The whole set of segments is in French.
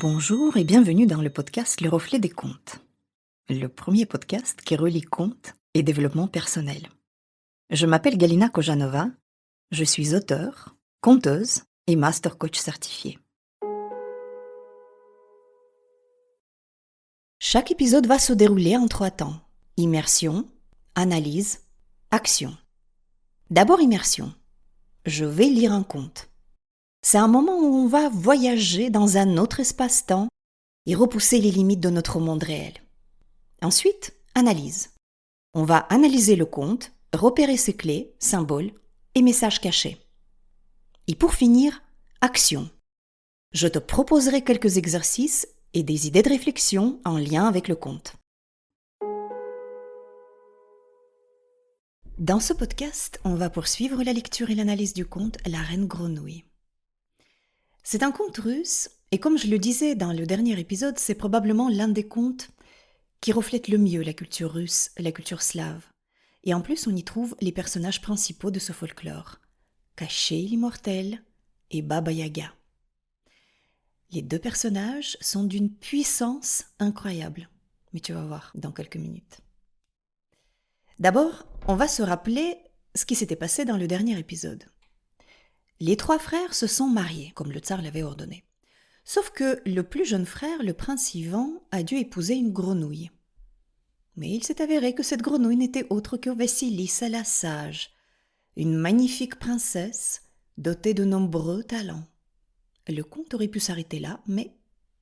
Bonjour et bienvenue dans le podcast Le Reflet des Contes, le premier podcast qui relie contes et développement personnel. Je m'appelle Galina Kojanova, je suis auteure, conteuse et master coach certifié. Chaque épisode va se dérouler en 3 temps: immersion, analyse, action. D'abord immersion. Je vais lire un conte. C'est un moment où on va voyager dans un autre espace-temps et repousser les limites de notre monde réel. Ensuite, analyse. On va analyser le conte, repérer ses clés, symboles et messages cachés. Et pour finir, action. Je te proposerai quelques exercices et des idées de réflexion en lien avec le conte. Dans ce podcast, on va poursuivre la lecture et l'analyse du conte La Reine Grenouille. C'est un conte russe, et comme je le disais dans le dernier épisode, c'est probablement l'un des contes qui reflète le mieux la culture russe, la culture slave. Et en plus, on y trouve les personnages principaux de ce folklore, Kachey l'immortel et Baba Yaga. Les 2 personnages sont d'une puissance incroyable, mais tu vas voir dans quelques minutes. D'abord, on va se rappeler ce qui s'était passé dans le dernier épisode. Les 3 frères se sont mariés, comme le tsar l'avait ordonné. Sauf que le plus jeune frère, le prince Ivan, a dû épouser une grenouille. Mais il s'est avéré que cette grenouille n'était autre que Vassilissa la sage, une magnifique princesse dotée de nombreux talents. Le conte aurait pu s'arrêter là, mais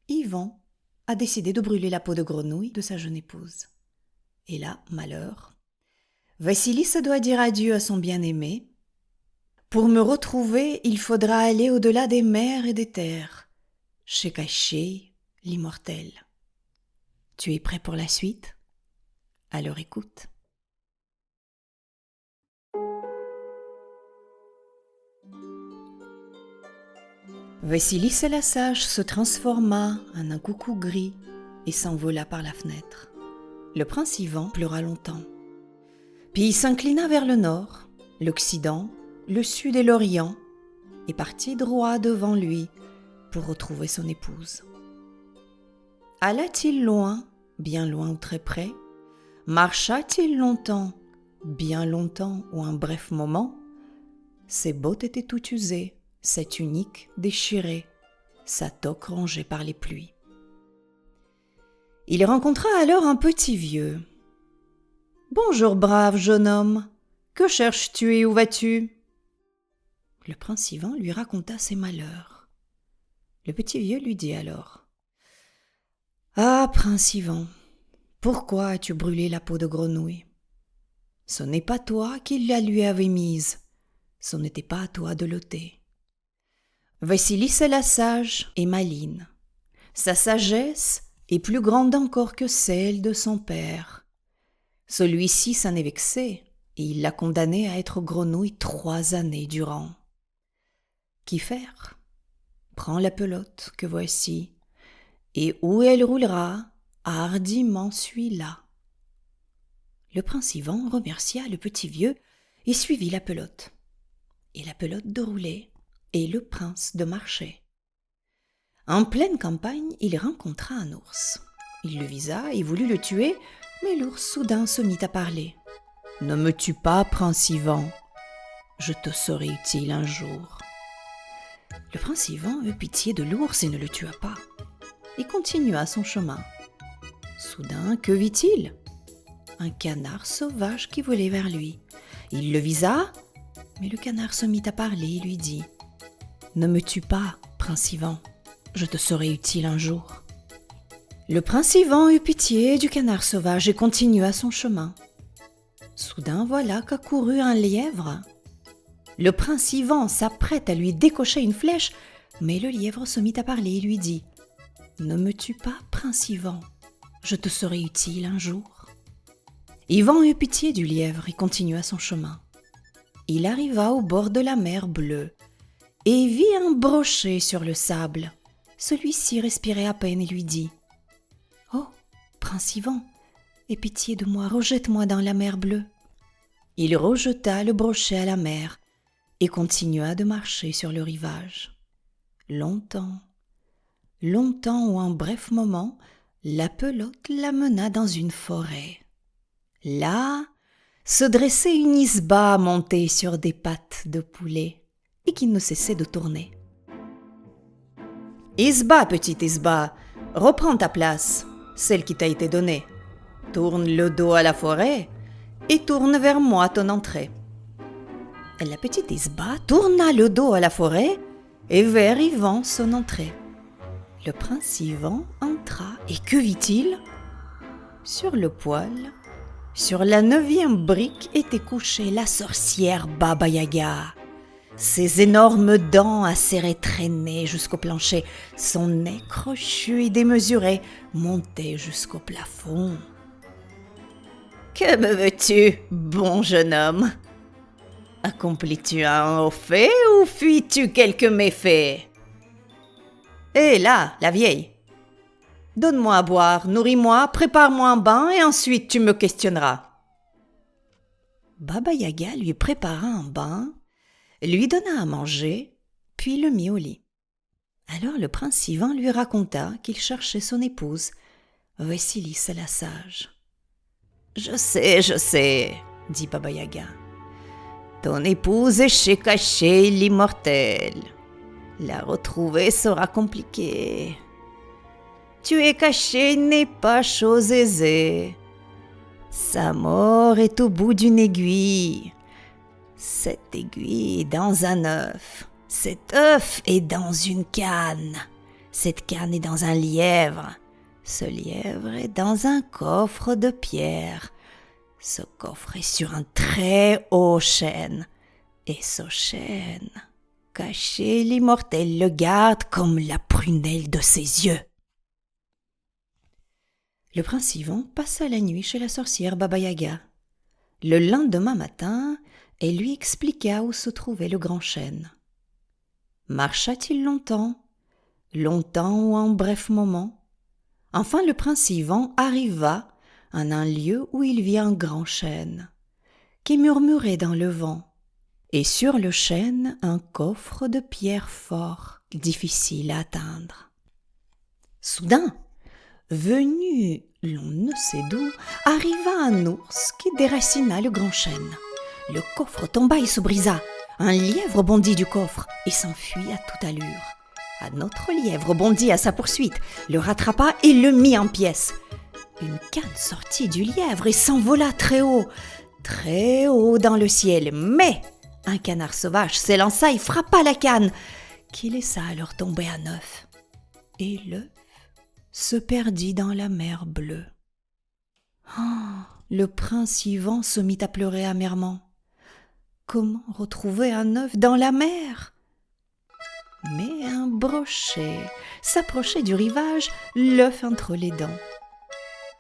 Ivan a décidé de brûler la peau de grenouille de sa jeune épouse. Et là, malheur, Vassilissa doit dire adieu à son bien-aimé. Pour me retrouver, il faudra aller au-delà des mers et des terres, chez Kachey l'immortel. Tu es prêt pour la suite? Alors écoute. Vassilissa la sage se transforma en un coucou gris et s'envola par la fenêtre. Le prince Ivan pleura longtemps. Puis il s'inclina vers le nord, l'occident, le sud et l'orient, et partit droit devant lui pour retrouver son épouse. Alla-t-il loin, bien loin ou très près? Marcha-t-il longtemps, bien longtemps ou un bref moment? Ses bottes étaient toutes usées, sa tunique déchirée, sa toque rongée par les pluies. Il rencontra alors un petit vieux. « Bonjour, brave jeune homme, que cherches-tu et où vas-tu ?» Le prince Ivan lui raconta ses malheurs. Le petit vieux lui dit alors: « Ah, prince Ivan, pourquoi as-tu brûlé la peau de grenouille? Ce n'est pas toi qui la lui avais mise, ce n'était pas à toi de l'ôter. Vassilissa la sage est maligne, sa sagesse est plus grande encore que celle de son père. Celui-ci s'en est vexé et il l'a condamnée à être grenouille 3 années durant. Qu'y faire? Prends la pelote que voici, et où elle roulera, hardiment suis-la. » Le prince Ivan remercia le petit vieux et suivit la pelote. Et la pelote de rouler, et le prince de marcher. En pleine campagne, il rencontra un ours. Il le visa et voulut le tuer, mais l'ours soudain se mit à parler. « Ne me tue pas, prince Ivan, je te serai utile un jour. » Le prince Ivan eut pitié de l'ours et ne le tua pas. Il continua son chemin. Soudain, que vit-il? Un canard sauvage qui volait vers lui. Il le visa, mais le canard se mit à parler et lui dit: « Ne me tue pas, prince Ivan, je te serai utile un jour. » Le prince Ivan eut pitié du canard sauvage et continua son chemin. Soudain, voilà qu'accourut un lièvre. Le prince Ivan s'apprête à lui décocher une flèche, mais le lièvre se mit à parler et lui dit: « Ne me tue pas, prince Ivan, je te serai utile un jour. » Ivan eut pitié du lièvre et continua son chemin. Il arriva au bord de la mer Bleue et vit un brochet sur le sable. Celui-ci respirait à peine et lui dit: « Oh, prince Ivan, aie pitié de moi, rejette-moi dans la mer Bleue. » Il rejeta le brochet à la mer et continua de marcher sur le rivage. Longtemps, longtemps ou un bref moment, la pelote l'amena dans une forêt. Là, se dressait une isba montée sur des pattes de poulet et qui ne cessait de tourner. « Isba, petite Isba, reprends ta place, celle qui t'a été donnée. Tourne le dos à la forêt et tourne vers moi ton entrée. » La petite Isba tourna le dos à la forêt et vers Yvan son entrée. Le prince Yvan entra et que vit-il ? Sur le poêle, sur la 9e brique était couchée la sorcière Baba Yaga. Ses énormes dents acérées traînaient jusqu'au plancher, son nez crochu et démesuré montait jusqu'au plafond. « Que me veux-tu, bon jeune homme ? Accomplis-tu un haut fait ou fuis-tu quelque méfait ? Hé là, la vieille, donne-moi à boire, nourris-moi, prépare-moi un bain et ensuite tu me questionneras. » Baba Yaga lui prépara un bain, lui donna à manger, puis le mit au lit. Alors le prince Yvan lui raconta qu'il cherchait son épouse, Vasilissa la sage. « Je sais, dit Baba Yaga. Ton épouse est chez Caché l'immortel. La retrouver sera compliqué. Tuer Caché n'est pas chose aisée. Sa mort est au bout d'une aiguille. Cette aiguille est dans un œuf. Cet œuf est dans une canne. Cette canne est dans un lièvre. Ce lièvre est dans un coffre de pierre. Ce coffre est sur un très haut chêne. Et ce chêne, Caché l'immortel le garde comme la prunelle de ses yeux. Le prince Yvan passa la nuit chez la sorcière Baba Yaga. Le lendemain matin, elle lui expliqua où se trouvait le grand chêne. Marcha-t-il longtemps ou un bref moment? Enfin le prince Yvan arriva en un lieu où il vit un grand chêne, qui murmurait dans le vent, et sur le chêne un coffre de pierre fort, difficile à atteindre. Soudain, venu l'on ne sait d'où, arriva un ours qui déracina le grand chêne. Le coffre tomba et se brisa. Un lièvre bondit du coffre et s'enfuit à toute allure. Un autre lièvre bondit à sa poursuite, le rattrapa et le mit en pièces. Une canne sortit du lièvre et s'envola très haut dans le ciel. Mais un canard sauvage s'élança et frappa la canne, qui laissa alors tomber un œuf. Et l'œuf se perdit dans la mer bleue. Le prince Yvan se mit à pleurer amèrement. Comment retrouver un œuf dans la mer ? Mais un brochet s'approchait du rivage, l'œuf entre les dents.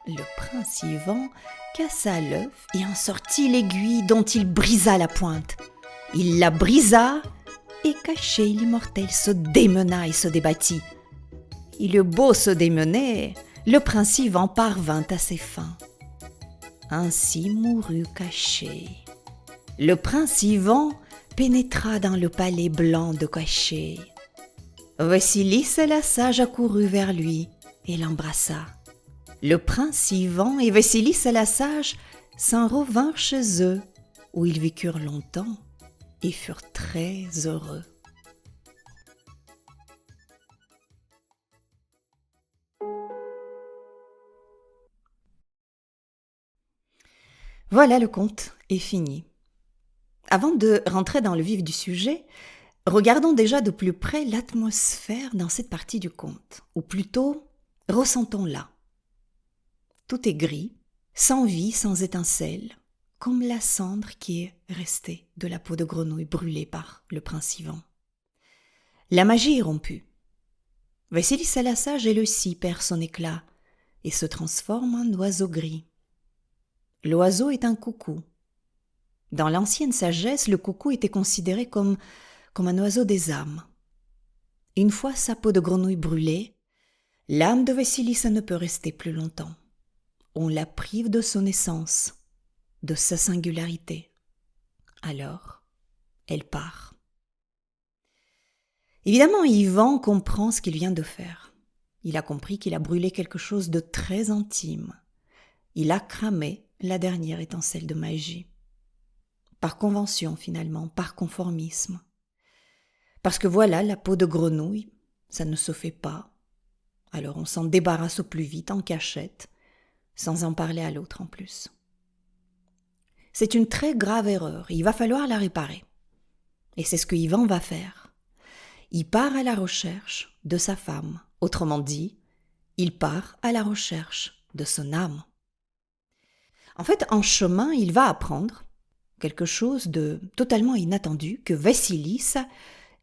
Le prince Yvan cassa l'œuf et en sortit l'aiguille dont il brisa la pointe. Il la brisa et Caché l'immortel se démena et se débattit. Il eut beau se démener, le prince Yvan parvint à ses fins. Ainsi mourut Caché. Le prince Yvan pénétra dans le palais blanc de Caché. Vasilissa la sage accourut vers lui et l'embrassa. Le prince Yvan et Vasilissa la sage s'en revinrent chez eux, où ils vécurent longtemps et furent très heureux. Voilà, le conte est fini. Avant de rentrer dans le vif du sujet, regardons déjà de plus près l'atmosphère dans cette partie du conte, ou plutôt, ressentons-la. Tout est gris, sans vie, sans étincelle, comme la cendre qui est restée de la peau de grenouille brûlée par le prince Yvan. La magie est rompue. Vasilissa la sage, elle aussi, perd son éclat et se transforme en oiseau gris. L'oiseau est un coucou. Dans l'ancienne sagesse, le coucou était considéré comme un oiseau des âmes. Une fois sa peau de grenouille brûlée, l'âme de Vasilissa ne peut rester plus longtemps. On la prive de son essence, de sa singularité. Alors, elle part. Évidemment, Yvan comprend ce qu'il vient de faire. Il a compris qu'il a brûlé quelque chose de très intime. Il a cramé la dernière étincelle de magie. Par convention finalement, par conformisme. Parce que voilà, la peau de grenouille, ça ne se fait pas. Alors on s'en débarrasse au plus vite en cachette, sans en parler à l'autre en plus. C'est une très grave erreur, il va falloir la réparer. Et c'est ce que Yvan va faire. Il part à la recherche de sa femme. Autrement dit, il part à la recherche de son âme. En fait, en chemin, il va apprendre quelque chose de totalement inattendu, que Vassilissa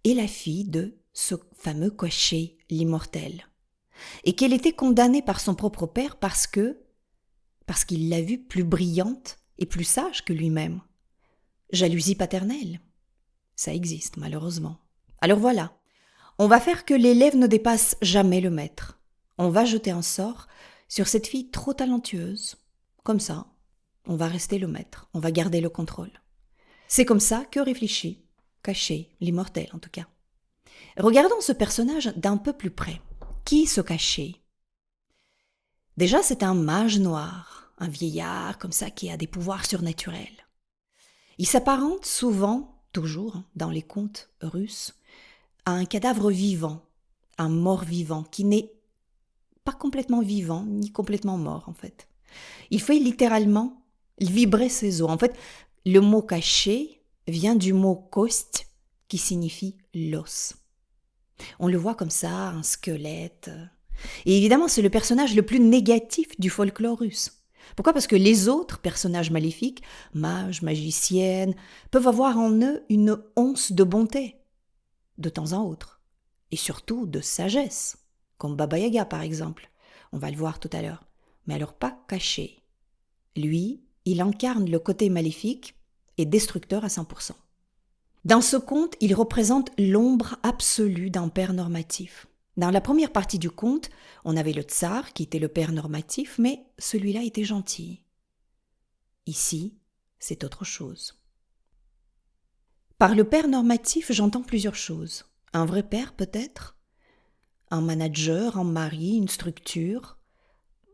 est la fille de ce fameux Koschei l'immortel. Et qu'elle était condamnée par son propre père parce qu'il l'a vue plus brillante et plus sage que lui-même. Jalousie paternelle. Ça existe, malheureusement. Alors voilà, on va faire que l'élève ne dépasse jamais le maître. On va jeter un sort sur cette fille trop talentueuse. Comme ça, on va rester le maître, on va garder le contrôle. C'est comme ça que réfléchit Koschei, l'immortel en tout cas. Regardons ce personnage d'un peu plus près. Qui se Koschei ? Déjà, c'est un mage noir, un vieillard comme ça qui a des pouvoirs surnaturels. Il s'apparente souvent, toujours dans les contes russes, à un cadavre vivant, un mort vivant qui n'est pas complètement vivant ni complètement mort en fait. Il fait littéralement vibrer ses os. En fait, le mot Koschei vient du mot kost qui signifie l'os. On le voit comme ça, un squelette. Et évidemment, c'est le personnage le plus négatif du folklore russe. Pourquoi ? Parce que les autres personnages maléfiques, mages, magiciennes, peuvent avoir en eux une once de bonté, de temps en autre, et surtout de sagesse, comme Baba Yaga par exemple. On va le voir tout à l'heure. Mais alors pas Koschei. Lui, il incarne le côté maléfique et destructeur à 100%. Dans ce conte, il représente l'ombre absolue d'un père normatif. Dans la première partie du conte, on avait le tsar qui était le père normatif, mais celui-là était gentil. Ici, c'est autre chose. Par le père normatif, j'entends plusieurs choses. Un vrai père peut-être, un manager, un mari, une structure,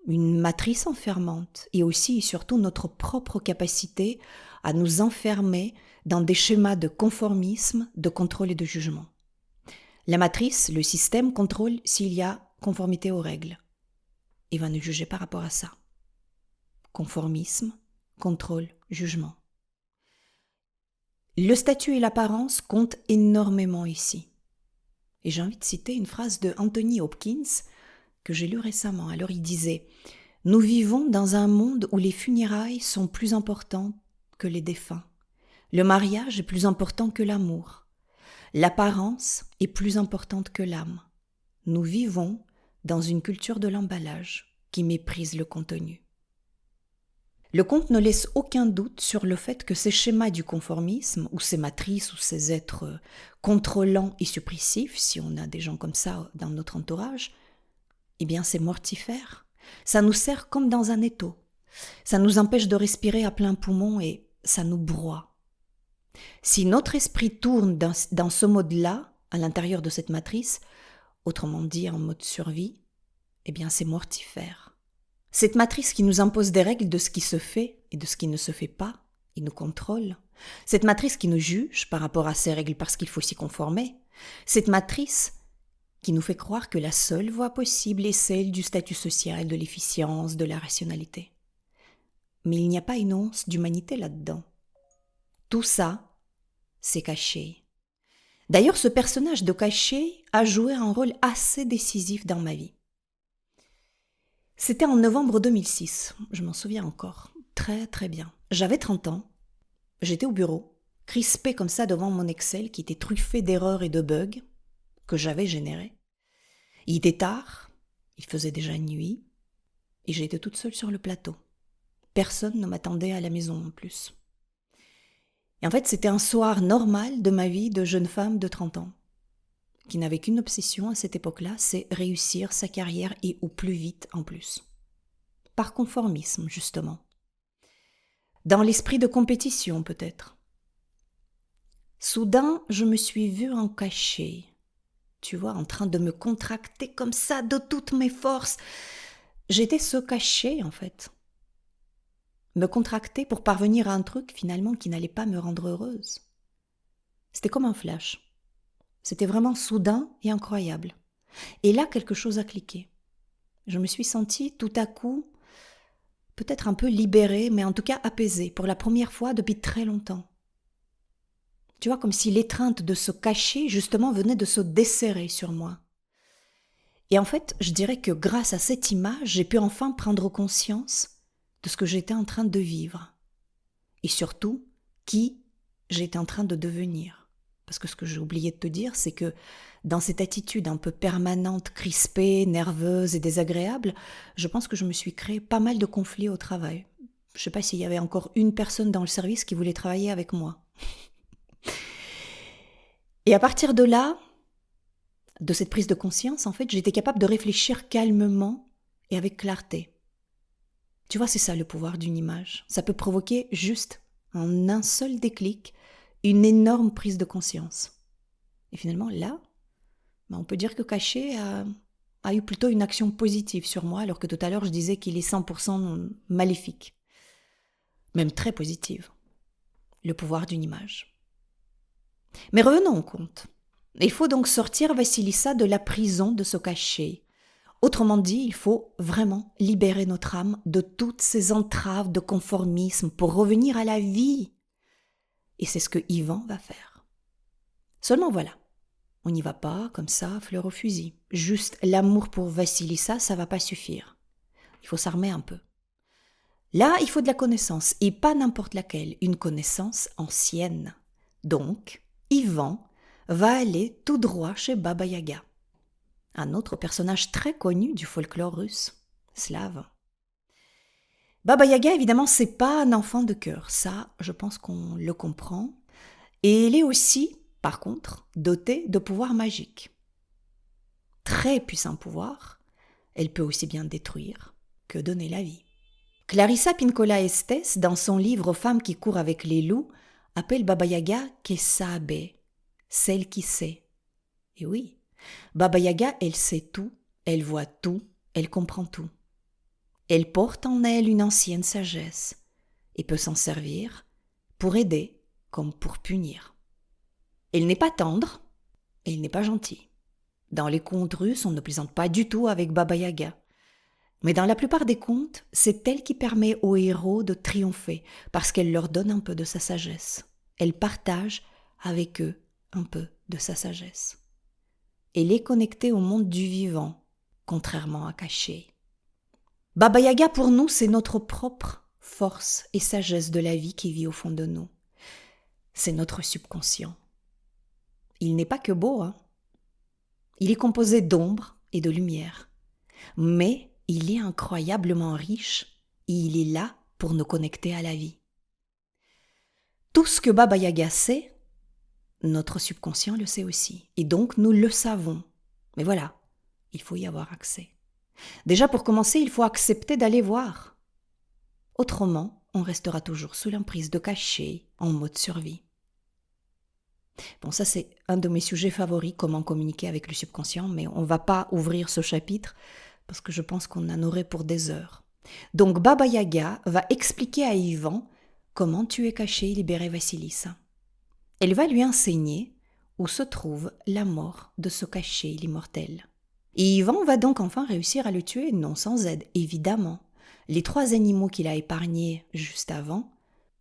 une matrice enfermante, et aussi et surtout notre propre capacité à nous enfermer dans des schémas de conformisme, de contrôle et de jugement. La matrice, le système, contrôle s'il y a conformité aux règles et va nous juger par rapport à ça. Conformisme, contrôle, jugement. Le statut et l'apparence comptent énormément ici. Et j'ai envie de citer une phrase de Anthony Hopkins que j'ai lue récemment. Alors il disait « Nous vivons dans un monde où les funérailles sont plus importantes que les défunts. Le mariage est plus important que l'amour. L'apparence est plus importante que l'âme. Nous vivons dans une culture de l'emballage qui méprise le contenu. » Le conte ne laisse aucun doute sur le fait que ces schémas du conformisme, ou ces matrices, ou ces êtres contrôlants et suppressifs, si on a des gens comme ça dans notre entourage, eh bien c'est mortifère. Ça nous sert comme dans un étau. Ça nous empêche de respirer à plein poumon et ça nous broie. Si notre esprit tourne dans ce mode-là, à l'intérieur de cette matrice, autrement dit en mode survie, eh bien c'est mortifère. Cette matrice qui nous impose des règles de ce qui se fait et de ce qui ne se fait pas, et nous contrôle. Cette matrice qui nous juge par rapport à ces règles parce qu'il faut s'y conformer. Cette matrice qui nous fait croire que la seule voie possible est celle du statut social, de l'efficience, de la rationalité. Mais il n'y a pas une once d'humanité là-dedans. Tout ça, c'est Koschei. D'ailleurs, ce personnage de Koschei a joué un rôle assez décisif dans ma vie. C'était en novembre 2006, je m'en souviens encore, très très bien. J'avais 30 ans, j'étais au bureau, crispée comme ça devant mon Excel qui était truffé d'erreurs et de bugs que j'avais générés. Il était tard, il faisait déjà nuit, et j'étais toute seule sur le plateau. Personne ne m'attendait à la maison en plus. Et en fait, c'était un soir normal de ma vie de jeune femme de 30 ans, qui n'avait qu'une obsession à cette époque-là, c'est réussir sa carrière et au plus vite en plus. Par conformisme, justement. Dans l'esprit de compétition, peut-être. Soudain, je me suis vue en Koschei. tu vois, en train de me contracter comme ça de toutes mes forces. J'étais se cacher, en fait. Me contracter pour parvenir à un truc, finalement, qui n'allait pas me rendre heureuse. C'était comme un flash. C'était vraiment soudain et incroyable. Et là, quelque chose a cliqué. Je me suis sentie tout à coup, peut-être un peu libérée, mais en tout cas apaisée, pour la première fois depuis très longtemps. Tu vois, comme si l'étreinte de se cacher, justement, venait de se desserrer sur moi. Et en fait, je dirais que grâce à cette image, j'ai pu enfin prendre conscience de ce que j'étais en train de vivre. Et surtout, qui j'étais en train de devenir. Parce que ce que j'ai oublié de te dire, c'est que dans cette attitude un peu permanente, crispée, nerveuse et désagréable, je pense que je me suis créé pas mal de conflits au travail. Je ne sais pas s'il y avait encore une personne dans le service qui voulait travailler avec moi. Et à partir de là, de cette prise de conscience, en fait, j'étais capable de réfléchir calmement et avec clarté. Tu vois, c'est ça le pouvoir d'une image. Ça peut provoquer juste en un seul déclic une énorme prise de conscience. Et finalement, là, on peut dire que Caché a eu plutôt une action positive sur moi, alors que tout à l'heure, je disais qu'il est 100% maléfique. Même très positive. Le pouvoir d'une image. Mais revenons au conte. Il faut donc sortir Vassilissa de la prison de ce Caché. Autrement dit, il faut vraiment libérer notre âme de toutes ces entraves de conformisme pour revenir à la vie. Et c'est ce que Yvan va faire. Seulement voilà, on n'y va pas comme ça, fleur au fusil. Juste l'amour pour Vassilissa, ça va pas suffire. Il faut s'armer un peu. Là, il faut de la connaissance, et pas n'importe laquelle, une connaissance ancienne. Donc, Yvan va aller tout droit chez Baba Yaga, un autre personnage très connu du folklore russe, slave. Baba Yaga, évidemment, c'est pas un enfant de cœur, ça, je pense qu'on le comprend. Et elle est aussi, par contre, dotée de pouvoirs magiques. Très puissant pouvoir, elle peut aussi bien détruire que donner la vie. Clarissa Pinkola Estés, dans son livre Femmes qui courent avec les loups, appelle Baba Yaga Kesabe, celle qui sait. Et oui, Baba Yaga, elle sait tout, elle voit tout, elle comprend tout. Elle porte en elle une ancienne sagesse et peut s'en servir pour aider comme pour punir. Elle n'est pas tendre et elle n'est pas gentille. Dans les contes russes, on ne plaisante pas du tout avec Baba Yaga. Mais dans la plupart des contes, c'est elle qui permet aux héros de triompher parce qu'elle leur donne un peu de sa sagesse. Elle partage avec eux un peu de sa sagesse. Elle est connectée au monde du vivant, contrairement à Caché. Baba Yaga, pour nous, c'est notre propre force et sagesse de la vie qui vit au fond de nous. C'est notre subconscient. Il n'est pas que beau, hein. Il est composé d'ombre et de lumière. Mais il est incroyablement riche et il est là pour nous connecter à la vie. Tout ce que Baba Yaga sait, notre subconscient le sait aussi. Et donc, nous le savons. Mais voilà, il faut y avoir accès. Déjà, pour commencer, il faut accepter d'aller voir. Autrement, on restera toujours sous l'emprise de Caché, en mode survie. Bon, ça c'est un de mes sujets favoris, comment communiquer avec le subconscient, mais on ne va pas ouvrir ce chapitre parce que je pense qu'on en aurait pour des heures. Donc Baba Yaga va expliquer à Yvan comment tuer Caché et libérer Vassilissa. Elle va lui enseigner où se trouve la mort de ce Caché, l'immortel. Et Yvan va donc enfin réussir à le tuer, non sans aide, évidemment. Les 3 animaux qu'il a épargnés juste avant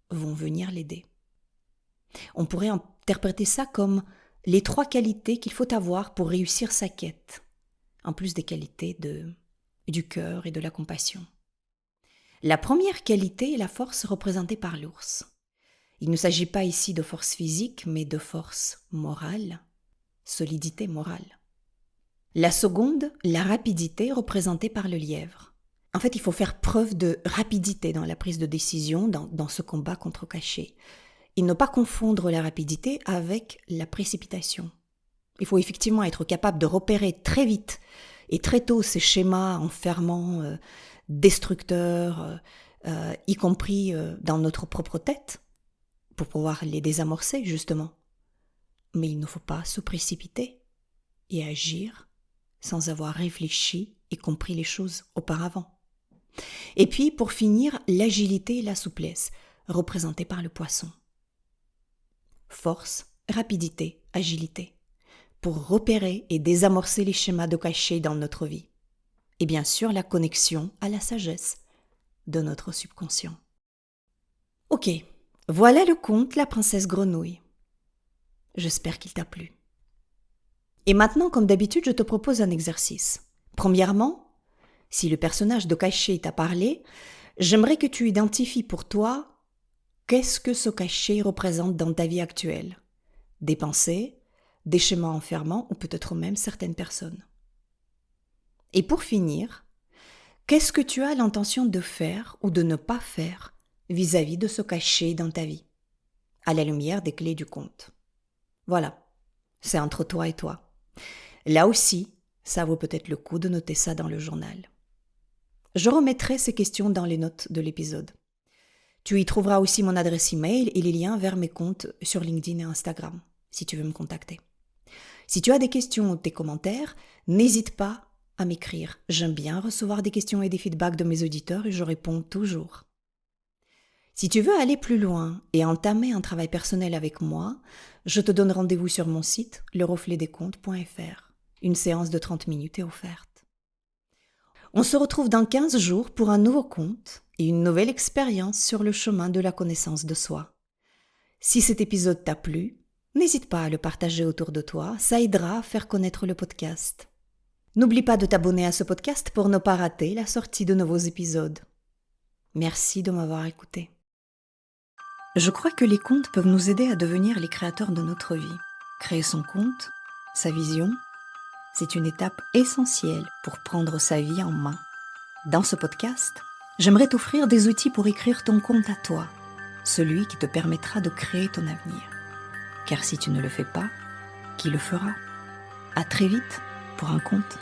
vont venir l'aider. On pourrait interpréter ça comme les 3 qualités qu'il faut avoir pour réussir sa quête, en plus des qualités du cœur et de la compassion. La première qualité est la force représentée par l'ours. Il ne s'agit pas ici de force physique, mais de force morale, solidité morale. La seconde, la rapidité représentée par le lièvre. En fait, il faut faire preuve de rapidité dans la prise de décision, dans ce combat contre Caché. Et ne pas confondre la rapidité avec la précipitation. Il faut effectivement être capable de repérer très vite et très tôt ces schémas enfermants, destructeurs, y compris dans notre propre tête, pour pouvoir les désamorcer justement. Mais il ne faut pas se précipiter. et agir sans avoir réfléchi et compris les choses auparavant. Et puis, pour finir, l'agilité et la souplesse, représentées par le poisson. Force, rapidité, agilité, pour repérer et désamorcer les schémas de cachés dans notre vie. Et bien sûr, la connexion à la sagesse de notre subconscient. Ok, voilà le conte La princesse grenouille. J'espère qu'il t'a plu. Et maintenant, comme d'habitude, je te propose un exercice. Premièrement, si le personnage de cachet t'a parlé, j'aimerais que tu identifies pour toi qu'est-ce que ce cachet représente dans ta vie actuelle. Des pensées, des schémas enfermants ou peut-être même certaines personnes. Et pour finir, qu'est-ce que tu as l'intention de faire ou de ne pas faire vis-à-vis de ce cachet dans ta vie, à la lumière des clés du conte. Voilà, c'est entre toi et toi. Là aussi, ça vaut peut-être le coup de noter ça dans le journal. Je remettrai ces questions dans les notes de l'épisode. Tu y trouveras aussi mon adresse email et les liens vers mes comptes sur LinkedIn et Instagram, si tu veux me contacter. Si tu as des questions ou des commentaires, n'hésite pas à m'écrire. J'aime bien recevoir des questions et des feedbacks de mes auditeurs et je réponds toujours. Si tu veux aller plus loin et entamer un travail personnel avec moi, je te donne rendez-vous sur mon site lerefletdescontes.fr. Une séance de 30 minutes est offerte. On se retrouve dans 15 jours pour un nouveau conte et une nouvelle expérience sur le chemin de la connaissance de soi. Si cet épisode t'a plu, n'hésite pas à le partager autour de toi, ça aidera à faire connaître le podcast. N'oublie pas de t'abonner à ce podcast pour ne pas rater la sortie de nouveaux épisodes. Merci de m'avoir écouté. Je crois que les contes peuvent nous aider à devenir les créateurs de notre vie. Créer son conte, sa vision, c'est une étape essentielle pour prendre sa vie en main. Dans ce podcast, j'aimerais t'offrir des outils pour écrire ton conte à toi, celui qui te permettra de créer ton avenir. Car si tu ne le fais pas, qui le fera ? À très vite pour un conte.